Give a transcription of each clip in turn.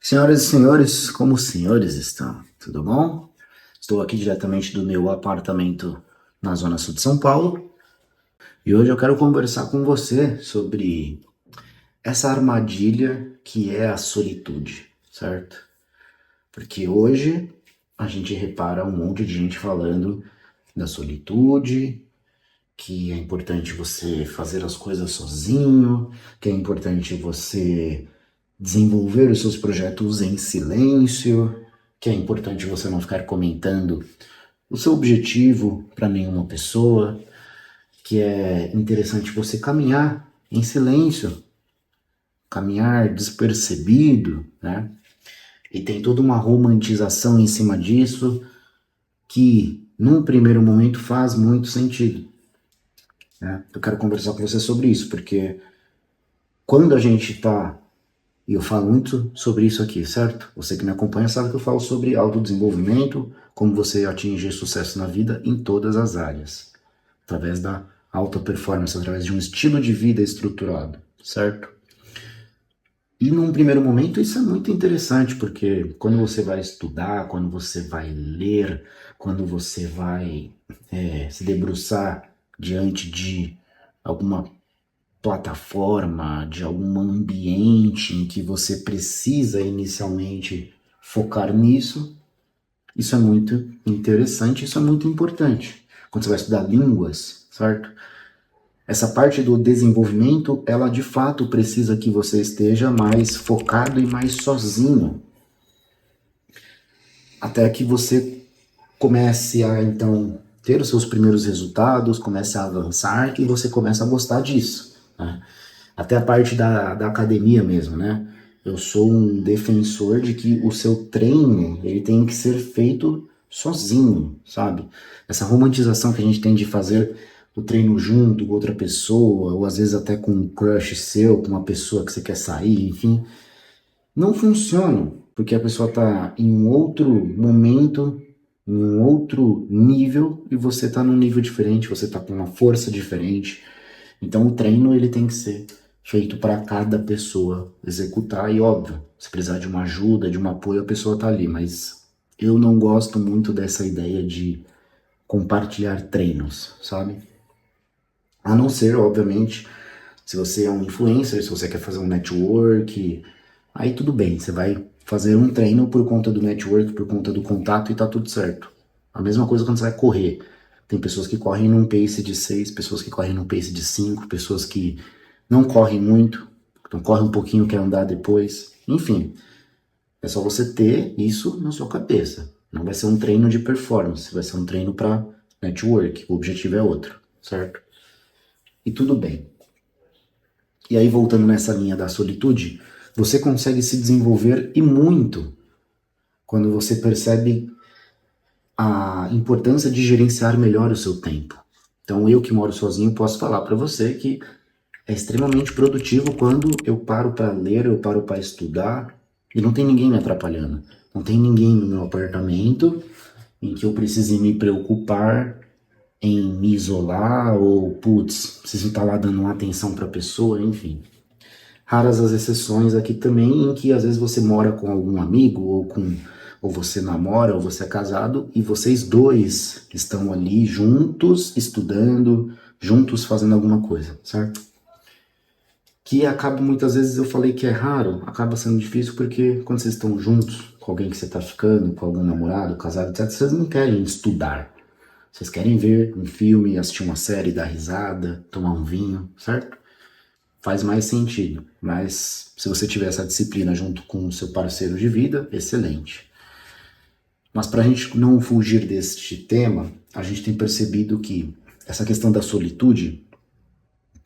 Senhoras e senhores, como os senhores estão? Tudo bom? Estou aqui diretamente do meu apartamento na Zona Sul de São Paulo e hoje eu quero conversar com você sobre essa armadilha que é a solitude, certo? Porque hoje a gente repara um monte de gente falando da solitude, que é importante você fazer as coisas sozinho, que é importante você desenvolver os seus projetos em silêncio, que é importante você não ficar comentando o seu objetivo para nenhuma pessoa, que é interessante você caminhar em silêncio, caminhar despercebido, né? E tem toda uma romantização em cima disso que, num primeiro momento, faz muito sentido, né? Eu quero conversar com você sobre isso, porque quando a gente está. E eu falo muito sobre isso aqui, certo? Você que me acompanha sabe que eu falo sobre autodesenvolvimento, como você atingir sucesso na vida em todas as áreas, através da alta performance, através de um estilo de vida estruturado, certo? E num primeiro momento isso é muito interessante, porque quando você vai estudar, quando você vai ler, quando você vai se debruçar diante de alguma plataforma, de algum ambiente em que você precisa inicialmente focar nisso, isso é muito interessante, isso é muito importante. Quando você vai estudar línguas, certo? Essa parte do desenvolvimento, ela de fato precisa que você esteja mais focado e mais sozinho, até que você comece a então ter os seus primeiros resultados, comece a avançar e você comece a gostar disso, né? Até a parte da academia mesmo, né? Eu sou um defensor de que o seu treino, ele tem que ser feito sozinho, sabe? Essa romantização que a gente tem de fazer o treino junto com outra pessoa, ou às vezes até com um crush seu, com uma pessoa que você quer sair, enfim, não funciona, porque a pessoa está em um outro momento, em um outro nível, e você está num nível diferente, você está com uma força diferente. Então o treino ele tem que ser feito para cada pessoa executar e óbvio, se precisar de uma ajuda, de um apoio, a pessoa tá ali, mas eu não gosto muito dessa ideia de compartilhar treinos, sabe? A não ser, obviamente, se você é um influencer, se você quer fazer um network, aí tudo bem, você vai fazer um treino por conta do network, por conta do contato e tá tudo certo. A mesma coisa quando você vai correr. Tem pessoas que correm num pace de 6, pessoas que correm num pace de 5, pessoas que não correm muito, então corre um pouquinho, quer andar depois. Enfim, é só você ter isso na sua cabeça. Não vai ser um treino de performance, vai ser um treino para network. O objetivo é outro, certo? E tudo bem. E aí, voltando nessa linha da solitude, você consegue se desenvolver e muito quando você percebe a importância de gerenciar melhor o seu tempo. Então, eu que moro sozinho posso falar para você que é extremamente produtivo quando eu paro para ler, eu paro para estudar e não tem ninguém me atrapalhando. Não tem ninguém no meu apartamento em que eu precise me preocupar em me isolar ou, putz, preciso estar lá dando uma atenção para a pessoa, enfim. Raras as exceções aqui também em que às vezes você mora com algum amigo ou você namora ou você é casado e vocês dois estão ali juntos estudando, juntos fazendo alguma coisa, certo? Que acaba muitas vezes, eu falei que é raro, acaba sendo difícil porque quando vocês estão juntos com alguém que você está ficando, com algum namorado, casado, etc, vocês não querem estudar. Vocês querem ver um filme, assistir uma série, dar risada, tomar um vinho, certo? Faz mais sentido. Mas se você tiver essa disciplina junto com o seu parceiro de vida, excelente. Mas para a gente não fugir deste tema, a gente tem percebido que essa questão da solitude,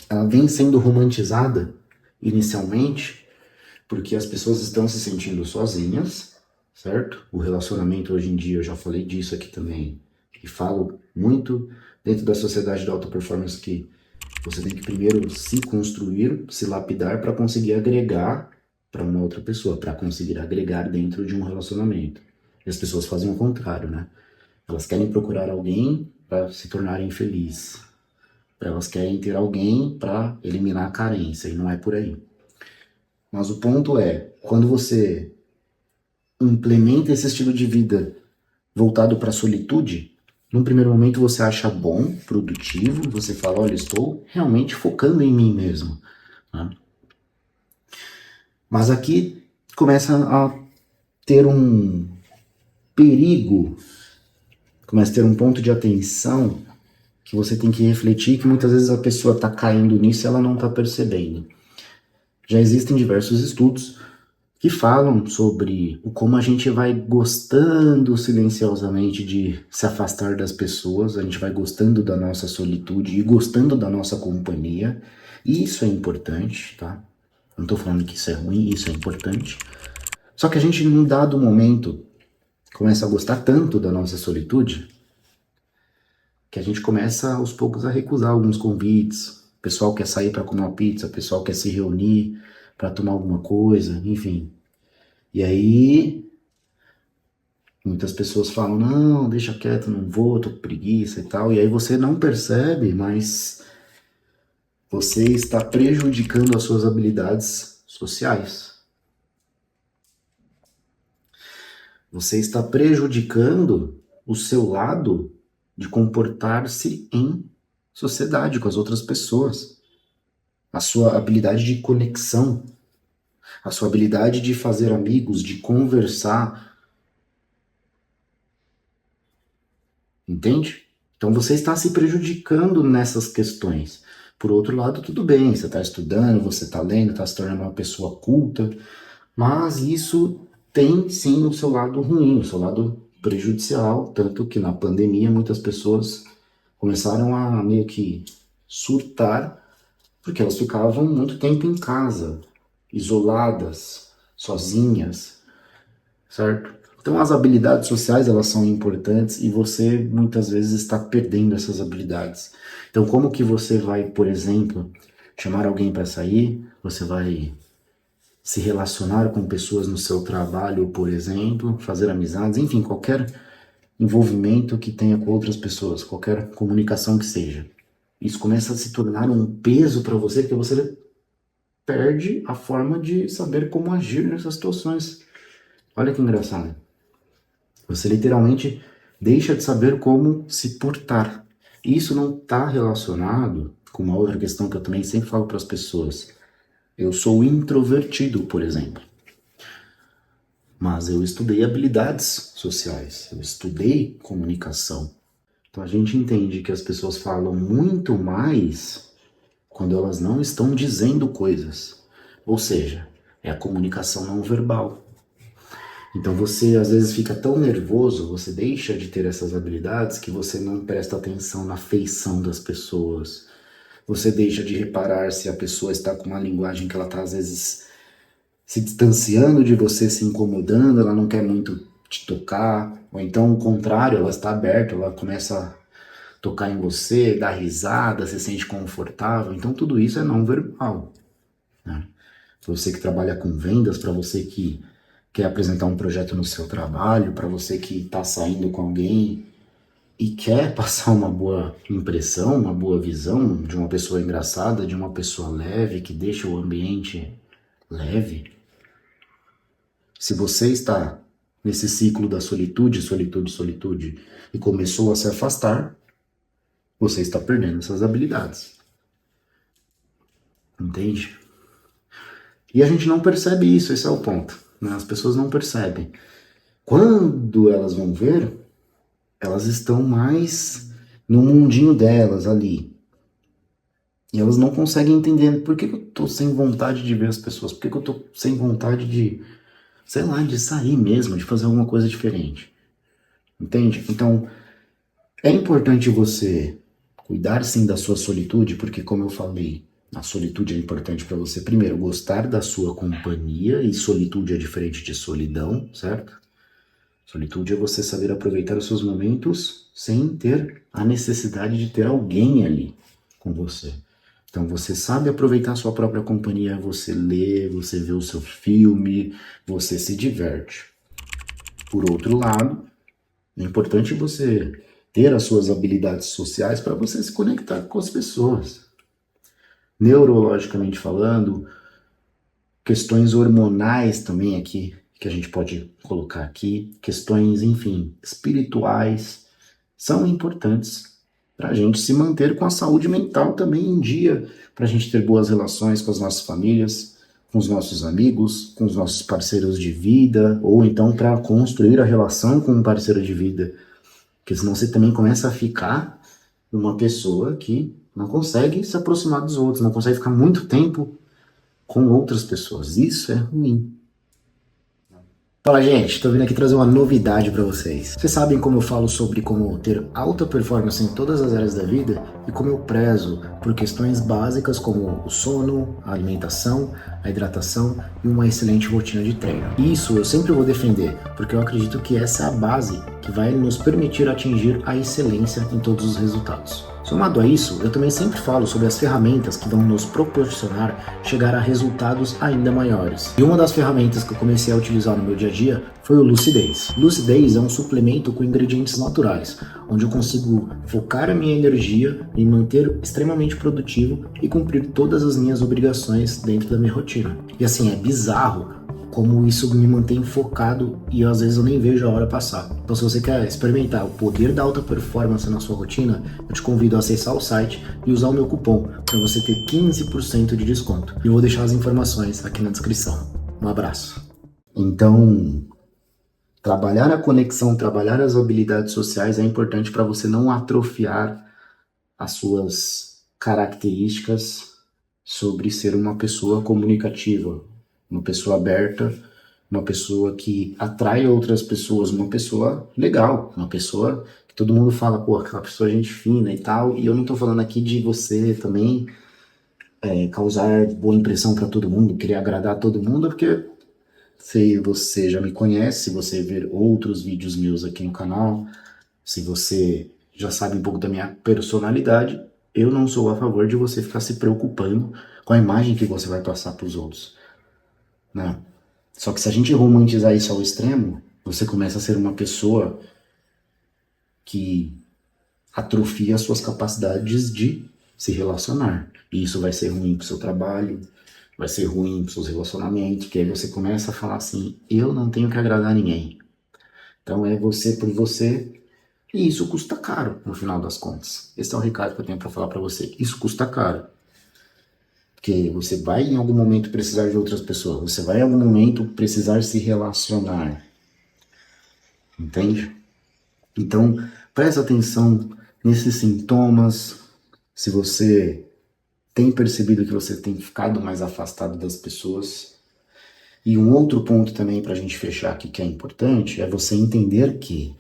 ela vem sendo romantizada inicialmente, porque as pessoas estão se sentindo sozinhas, certo? O relacionamento hoje em dia, eu já falei disso aqui também, e falo muito dentro da sociedade da alta performance que você tem que primeiro se construir, se lapidar para conseguir agregar para uma outra pessoa, para conseguir agregar dentro de um relacionamento. E as pessoas fazem o contrário, né? Elas querem procurar alguém para se tornarem felizes. Elas querem ter alguém para eliminar a carência, e não é por aí. Mas o ponto é, quando você implementa esse estilo de vida voltado para a solitude, num primeiro momento você acha bom, produtivo, você fala, olha, estou realmente focando em mim mesmo. Né? Mas aqui começa a ter um perigo, começa a ter um ponto de atenção que você tem que refletir, que muitas vezes a pessoa está caindo nisso e ela não está percebendo. Já existem diversos estudos que falam sobre o como a gente vai gostando silenciosamente de se afastar das pessoas, a gente vai gostando da nossa solitude e gostando da nossa companhia. E isso é importante, tá? Não estou falando que isso é ruim, isso é importante. Só que a gente, num dado momento, começa a gostar tanto da nossa solitude que a gente começa aos poucos a recusar alguns convites. O pessoal quer sair para comer uma pizza, o pessoal quer se reunir para tomar alguma coisa, enfim. E aí, muitas pessoas falam, não, deixa quieto, não vou, tô com preguiça e tal. E aí você não percebe, mas você está prejudicando as suas habilidades sociais. Você está prejudicando o seu lado de comportar-se em sociedade com as outras pessoas. A sua habilidade de conexão, a sua habilidade de fazer amigos, de conversar. Entende? Então você está se prejudicando nessas questões. Por outro lado, tudo bem, você está estudando, você está lendo, está se tornando uma pessoa culta, mas isso tem sim o seu lado ruim, o seu lado prejudicial, tanto que na pandemia muitas pessoas começaram a meio que surtar, porque elas ficavam muito tempo em casa, isoladas, sozinhas, certo? Então as habilidades sociais elas são importantes e você muitas vezes está perdendo essas habilidades. Então como que você vai, por exemplo, chamar alguém para sair? Você vai se relacionar com pessoas no seu trabalho, por exemplo, fazer amizades, enfim, qualquer envolvimento que tenha com outras pessoas, qualquer comunicação que seja. Isso começa a se tornar um peso para você, porque você perde a forma de saber como agir nessas situações. Olha que engraçado. Você literalmente deixa de saber como se portar. E isso não está relacionado com uma outra questão que eu também sempre falo para as pessoas. Eu sou introvertido, por exemplo. Mas eu estudei habilidades sociais, eu estudei comunicação. Então a gente entende que as pessoas falam muito mais quando elas não estão dizendo coisas. Ou seja, é a comunicação não verbal. Então você às vezes fica tão nervoso, você deixa de ter essas habilidades que você não presta atenção na feição das pessoas. Você deixa de reparar se a pessoa está com uma linguagem que ela está às vezes se distanciando de você, se incomodando, ela não quer muito te tocar, ou então o contrário, ela está aberta, ela começa a tocar em você, dar risada, se sente confortável. Então tudo isso é não verbal, né? Para você que trabalha com vendas, para você que quer apresentar um projeto no seu trabalho, para você que está saindo com alguém e quer passar uma boa impressão, uma boa visão de uma pessoa engraçada, de uma pessoa leve, que deixa o ambiente leve. Se você está nesse ciclo da solitude, solitude, solitude, e começou a se afastar, você está perdendo essas habilidades. Entende? E a gente não percebe isso, esse é o ponto, né? As pessoas não percebem. Quando elas vão ver, elas estão mais no mundinho delas ali. E elas não conseguem entender por que eu tô sem vontade de ver as pessoas, por que eu tô sem vontade de, sei lá, de sair mesmo, de fazer alguma coisa diferente. Entende? Então, é importante você cuidar sim da sua solitude, porque como eu falei, a solitude é importante para você, primeiro, gostar da sua companhia, e solitude é diferente de solidão, certo? Solitude é você saber aproveitar os seus momentos sem ter a necessidade de ter alguém ali com você. Então você sabe aproveitar a sua própria companhia, você lê, você vê o seu filme, você se diverte. Por outro lado, é importante você ter as suas habilidades sociais para você se conectar com as pessoas. Neurologicamente falando, questões hormonais também aqui que a gente pode colocar aqui, questões, enfim, espirituais, são importantes para a gente se manter com a saúde mental também em dia, para a gente ter boas relações com as nossas famílias, com os nossos amigos, com os nossos parceiros de vida, ou então para construir a relação com um parceiro de vida, porque senão você também começa a ficar uma pessoa que não consegue se aproximar dos outros, não consegue ficar muito tempo com outras pessoas. Isso é ruim. Fala, gente, tô vindo aqui trazer uma novidade para vocês. Vocês sabem como eu falo sobre como ter alta performance em todas as áreas da vida e como eu prezo por questões básicas como o sono, a alimentação, a hidratação e uma excelente rotina de treino. E isso eu sempre vou defender, porque eu acredito que essa é a base que vai nos permitir atingir a excelência em todos os resultados. Somado a isso, eu também sempre falo sobre as ferramentas que vão nos proporcionar chegar a resultados ainda maiores. E uma das ferramentas que eu comecei a utilizar no meu dia a dia foi o Lucidez. Lucidez é um suplemento com ingredientes naturais, onde eu consigo focar a minha energia em manter extremamente produtivo e cumprir todas as minhas obrigações dentro da minha rotina. E assim, é bizarro como isso me mantém focado e às vezes eu nem vejo a hora passar. Então, se você quer experimentar o poder da alta performance na sua rotina, eu te convido a acessar o site e usar o meu cupom para você ter 15% de desconto. E eu vou deixar as informações aqui na descrição. Um abraço. Então, trabalhar a conexão, trabalhar as habilidades sociais é importante para você não atrofiar as suas características sobre ser uma pessoa comunicativa, uma pessoa aberta, uma pessoa que atrai outras pessoas, uma pessoa legal, uma pessoa que todo mundo fala, pô, aquela pessoa é gente fina e tal. E eu não tô falando aqui de você também causar boa impressão para todo mundo, querer agradar todo mundo, porque se você já me conhece, se você ver outros vídeos meus aqui no canal, se você já sabe um pouco da minha personalidade, eu não sou a favor de você ficar se preocupando com a imagem que você vai passar para os outros, né? Só que se a gente romantizar isso ao extremo, você começa a ser uma pessoa que atrofia as suas capacidades de se relacionar. E isso vai ser ruim pro seu trabalho, vai ser ruim pros seus relacionamentos, porque aí você começa a falar assim, eu não tenho que agradar ninguém. Então é você por você, e isso custa caro no final das contas. Esse é o recado que eu tenho para falar para você. Isso custa caro. Porque você vai em algum momento precisar de outras pessoas, você vai em algum momento precisar se relacionar, entende? Então, presta atenção nesses sintomas, se você tem percebido que você tem ficado mais afastado das pessoas. E um outro ponto também para a gente fechar aqui que é importante, é você entender que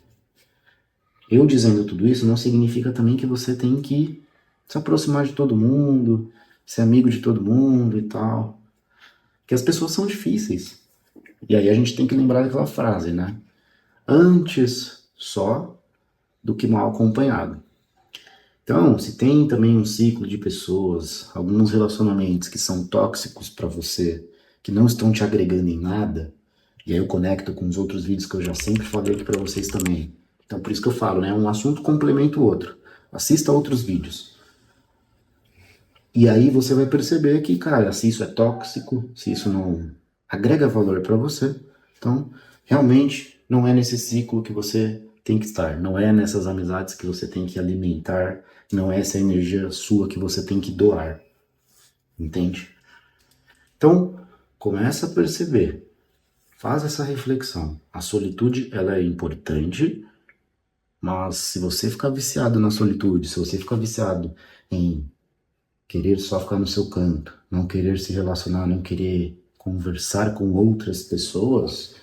eu dizendo tudo isso não significa também que você tem que se aproximar de todo mundo, ser amigo de todo mundo e tal. Porque as pessoas são difíceis. E aí a gente tem que lembrar daquela frase, né? Antes só do que mal acompanhado. Então, se tem também um ciclo de pessoas, alguns relacionamentos que são tóxicos para você, que não estão te agregando em nada, e aí eu conecto com os outros vídeos que eu já sempre falei aqui para vocês também. Então, por isso que eu falo, né? Um assunto complementa o outro. Assista outros vídeos. E aí você vai perceber que, cara, se isso é tóxico, se isso não agrega valor para você, então realmente não é nesse ciclo que você tem que estar, não é nessas amizades que você tem que alimentar, não é essa energia sua que você tem que doar, entende? Então, começa a perceber, faz essa reflexão. A solitude, ela é importante, mas se você ficar viciado na solitude, se você ficar viciado em querer só ficar no seu canto, não querer se relacionar, não querer conversar com outras pessoas,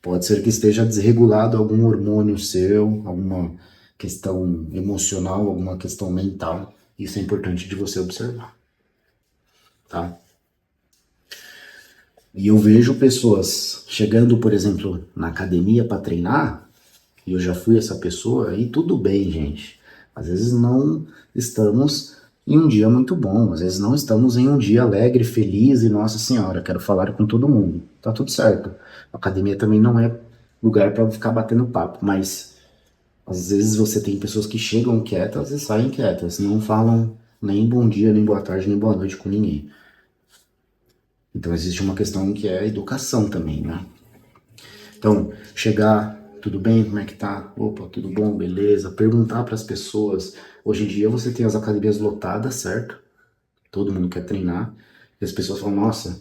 pode ser que esteja desregulado algum hormônio seu, alguma questão emocional, alguma questão mental. Isso é importante de você observar, tá? E eu vejo pessoas chegando, por exemplo, na academia para treinar, e eu já fui essa pessoa, e tudo bem, gente. Às vezes não estamos em um dia muito bom, às vezes não estamos em um dia alegre, feliz e nossa senhora, quero falar com todo mundo. Tá tudo certo. A academia também não é lugar para ficar batendo papo, mas às vezes você tem pessoas que chegam quietas e saem quietas, não falam nem bom dia, nem boa tarde, nem boa noite com ninguém. Então existe uma questão que é a educação também, né? Então, chegar, tudo bem, como é que tá? Opa, tudo bom, beleza? Perguntar para as pessoas. Hoje em dia você tem as academias lotadas, certo? Todo mundo quer treinar. E as pessoas falam, nossa,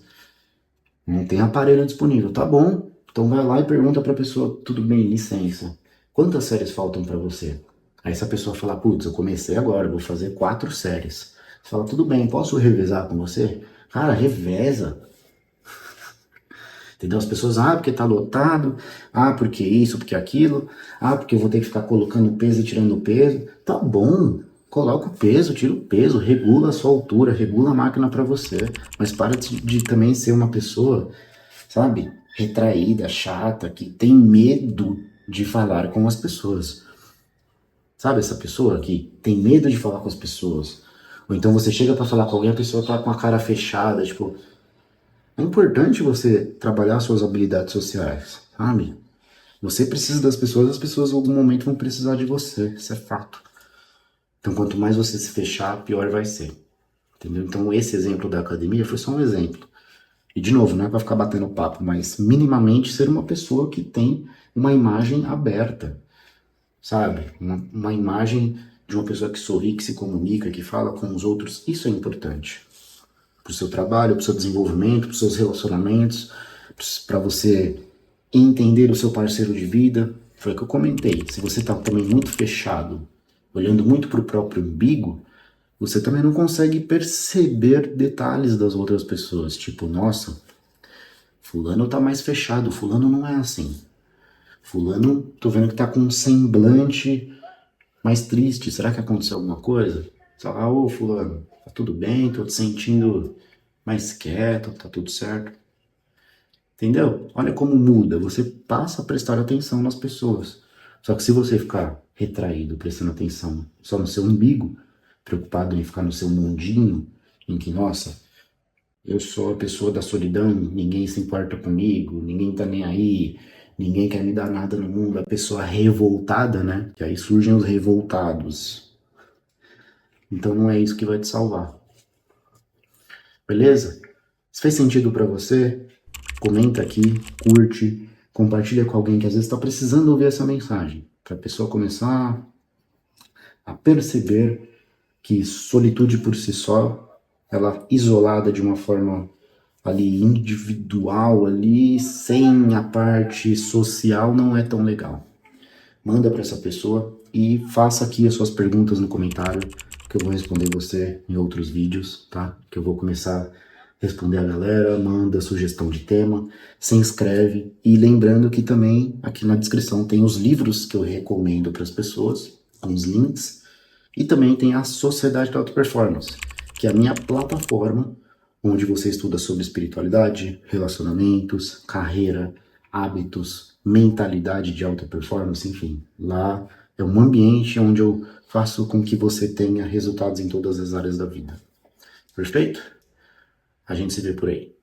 não tem aparelho disponível. Tá bom. Então vai lá e pergunta para a pessoa, tudo bem, licença. Quantas séries faltam para você? Aí se a pessoa falar, putz, eu comecei agora, vou fazer 4 séries. Você fala, tudo bem, posso revezar com você? Cara, reveza. Entendeu? As pessoas, porque tá lotado, porque isso, porque aquilo, porque eu vou ter que ficar colocando peso e tirando peso. Tá bom, coloca o peso, tira o peso, regula a sua altura, regula a máquina para você, mas para de também ser uma pessoa, sabe, retraída, chata, que tem medo de falar com as pessoas. Sabe essa pessoa que tem medo de falar com as pessoas? Ou então você chega para falar com alguém, a pessoa tá com a cara fechada, tipo, é importante você trabalhar suas habilidades sociais, sabe? Você precisa das pessoas, as pessoas em algum momento vão precisar de você, isso é fato. Então, quanto mais você se fechar, pior vai ser, entendeu? Então, esse exemplo da academia foi só um exemplo. E, de novo, não é para ficar batendo papo, mas minimamente ser uma pessoa que tem uma imagem aberta, sabe? Uma imagem de uma pessoa que sorri, que se comunica, que fala com os outros, isso é importante para o seu trabalho, para o seu desenvolvimento, para os seus relacionamentos, para você entender o seu parceiro de vida. Foi o que eu comentei. Se você está também muito fechado, olhando muito para o próprio umbigo, você também não consegue perceber detalhes das outras pessoas. Tipo, nossa, fulano tá mais fechado, fulano não é assim. Fulano, tô vendo que tá com um semblante mais triste. Será que aconteceu alguma coisa? Você fala, ô fulano, tá tudo bem? Tô te sentindo mais quieto, tá tudo certo. Entendeu? Olha como muda. Você passa a prestar atenção nas pessoas. Só que se você ficar retraído, prestando atenção só no seu umbigo, preocupado em ficar no seu mundinho, em que, nossa, eu sou a pessoa da solidão, ninguém se importa comigo, ninguém tá nem aí, ninguém quer me dar nada no mundo, a pessoa revoltada, né? Que aí surgem os revoltados. Então não é isso que vai te salvar. Beleza? Se fez sentido para você, comenta aqui, curte, compartilha com alguém que às vezes está precisando ouvir essa mensagem, para a pessoa começar a perceber que solitude por si só, ela isolada de uma forma ali individual, ali sem a parte social, não é tão legal. Manda para essa pessoa e faça aqui as suas perguntas no comentário, que eu vou responder você em outros vídeos, tá? Que eu vou começar a responder a galera, manda sugestão de tema, se inscreve e lembrando que também aqui na descrição tem os livros que eu recomendo para as pessoas, uns links, e também tem a Sociedade da Alta Performance, que é a minha plataforma onde você estuda sobre espiritualidade, relacionamentos, carreira, hábitos, mentalidade de alta performance, enfim. Lá é um ambiente onde eu faço com que você tenha resultados em todas as áreas da vida. Perfeito? A gente se vê por aí.